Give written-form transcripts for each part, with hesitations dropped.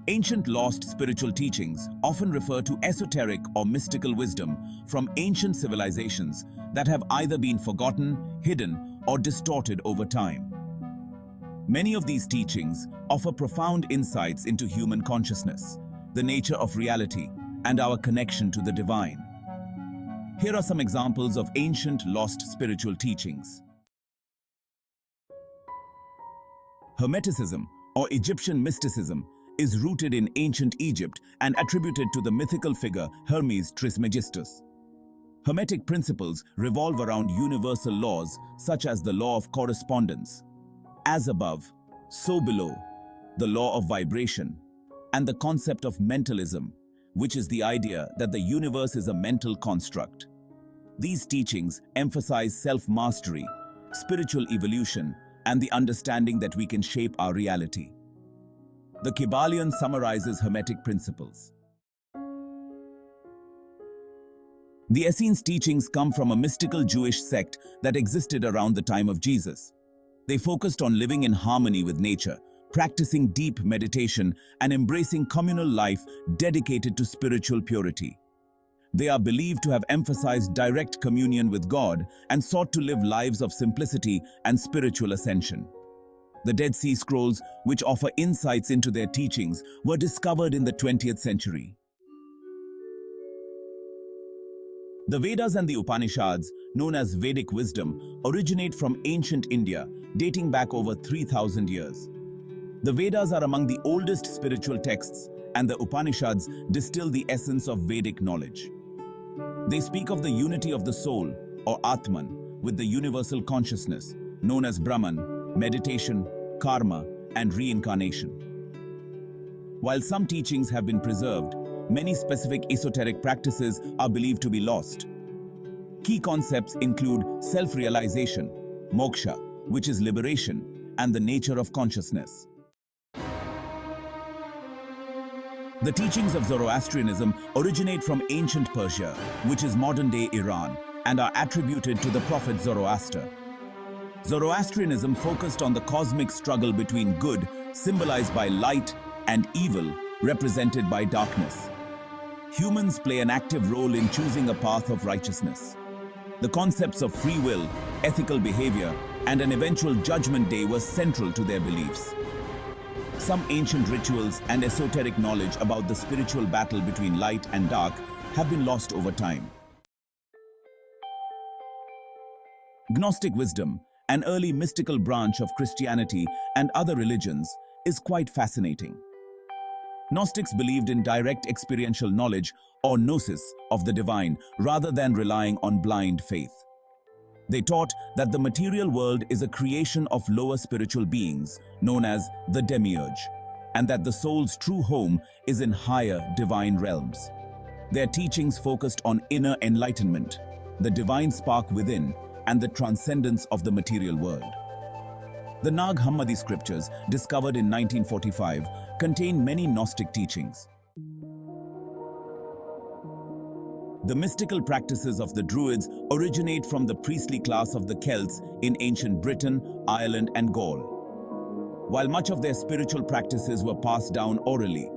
Ancient lost spiritual teachings often refer to esoteric or mystical wisdom from ancient civilizations that have either been forgotten, hidden, or distorted over time. Many of these teachings offer profound insights into human consciousness, the nature of reality, and our connection to the divine. Here are some examples of ancient lost spiritual teachings. Hermeticism, or Egyptian mysticism, is rooted in ancient Egypt and attributed to the mythical figure Hermes Trismegistus. Hermetic principles revolve around universal laws such as the law of correspondence, as above, so below, the law of vibration, and the concept of mentalism, which is the idea that the universe is a mental construct. These teachings emphasize self-mastery, spiritual evolution, and the understanding that we can shape our reality. The Kybalion summarizes Hermetic principles. The Essenes teachings come from a mystical Jewish sect that existed around the time of Jesus. They focused on living in harmony with nature, practicing deep meditation, and embracing communal life dedicated to spiritual purity. They are believed to have emphasized direct communion with God and sought to live lives of simplicity and spiritual ascension. The Dead Sea Scrolls, which offer insights into their teachings, were discovered in the 20th century. The Vedas and the Upanishads, known as Vedic wisdom, originate from ancient India, dating back over 3,000 years. The Vedas are among the oldest spiritual texts, and the Upanishads distill the essence of Vedic knowledge. They speak of the unity of the soul, or Atman, with the universal consciousness, known as Brahman, meditation, karma, and reincarnation. While some teachings have been preserved, many specific esoteric practices are believed to be lost. Key concepts include self-realization, moksha, which is liberation, and the nature of consciousness. The teachings of Zoroastrianism originate from ancient Persia, which is modern-day Iran, and are attributed to the prophet Zoroaster. Zoroastrianism focused on the cosmic struggle between good, symbolized by light, and evil, represented by darkness. Humans play an active role in choosing a path of righteousness. The concepts of free will, ethical behavior, and an eventual judgment day were central to their beliefs. Some ancient rituals and esoteric knowledge about the spiritual battle between light and dark have been lost over time. Gnostic wisdom, an early mystical branch of Christianity and other religions, is quite fascinating. Gnostics believed in direct experiential knowledge, or gnosis, of the divine rather than relying on blind faith. They taught that the material world is a creation of lower spiritual beings, known as the demiurge, and that the soul's true home is in higher divine realms. Their teachings focused on inner enlightenment, the divine spark within, and the transcendence of the material world. The Nag Hammadi scriptures, discovered in 1945, contain many Gnostic teachings. The mystical practices of the Druids originate from the priestly class of the Celts in ancient Britain, Ireland, and Gaul. While much of their spiritual practices were passed down orally,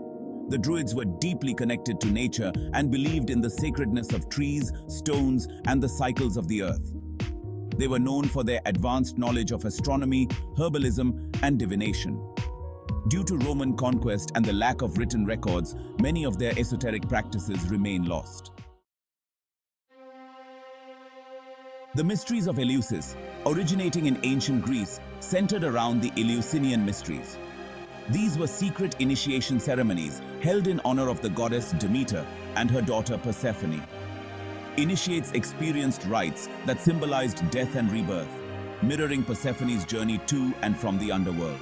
the Druids were deeply connected to nature and believed in the sacredness of trees, stones, and the cycles of the earth. They were known for their advanced knowledge of astronomy, herbalism, and divination. Due to Roman conquest and the lack of written records, many of their esoteric practices remain lost. The mysteries of Eleusis, originating in ancient Greece, centered around the Eleusinian mysteries. These were secret initiation ceremonies held in honor of the goddess Demeter and her daughter Persephone. Initiates experienced rites that symbolized death and rebirth, mirroring Persephone's journey to and from the underworld.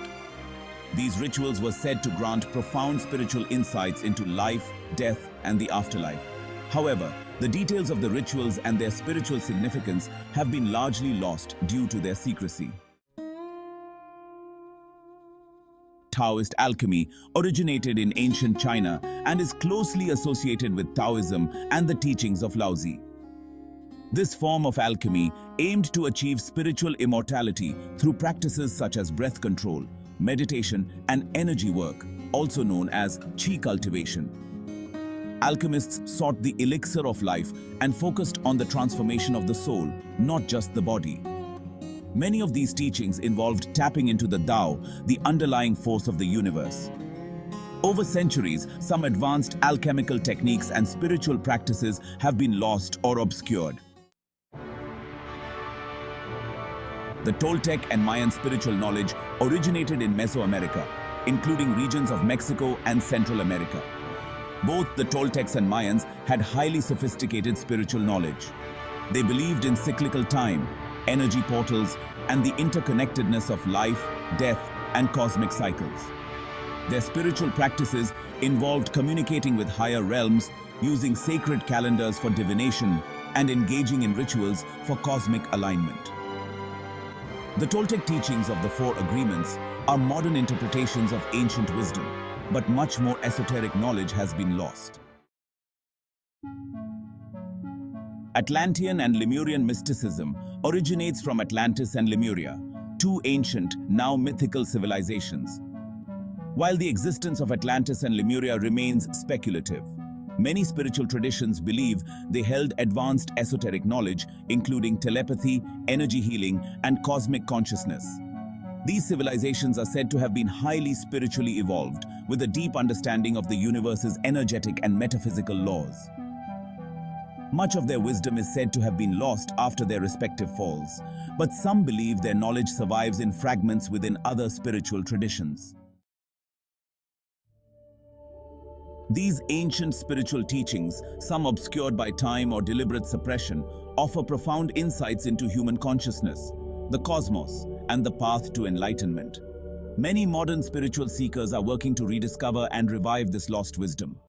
These rituals were said to grant profound spiritual insights into life, death, and the afterlife. However, the details of the rituals and their spiritual significance have been largely lost due to their secrecy. Taoist alchemy originated in ancient China and is closely associated with Taoism and the teachings of Laozi. This form of alchemy aimed to achieve spiritual immortality through practices such as breath control, meditation, and energy work, also known as chi cultivation. Alchemists sought the elixir of life and focused on the transformation of the soul, not just the body. Many of these teachings involved tapping into the Tao, the underlying force of the universe. Over centuries, some advanced alchemical techniques and spiritual practices have been lost or obscured. The Toltec and Mayan spiritual knowledge originated in Mesoamerica, including regions of Mexico and Central America. Both the Toltecs and Mayans had highly sophisticated spiritual knowledge. They believed in cyclical time, energy portals, and the interconnectedness of life, death, and cosmic cycles. Their spiritual practices involved communicating with higher realms, using sacred calendars for divination, and engaging in rituals for cosmic alignment. The Toltec teachings of the Four Agreements are modern interpretations of ancient wisdom, but much more esoteric knowledge has been lost. Atlantean and Lemurian mysticism originates from Atlantis and Lemuria, two ancient, now mythical civilizations. While the existence of Atlantis and Lemuria remains speculative, many spiritual traditions believe they held advanced esoteric knowledge, including telepathy, energy healing, and cosmic consciousness. These civilizations are said to have been highly spiritually evolved, with a deep understanding of the universe's energetic and metaphysical laws. Much of their wisdom is said to have been lost after their respective falls, but some believe their knowledge survives in fragments within other spiritual traditions. These ancient spiritual teachings, some obscured by time or deliberate suppression, offer profound insights into human consciousness, the cosmos, and the path to enlightenment. Many modern spiritual seekers are working to rediscover and revive this lost wisdom.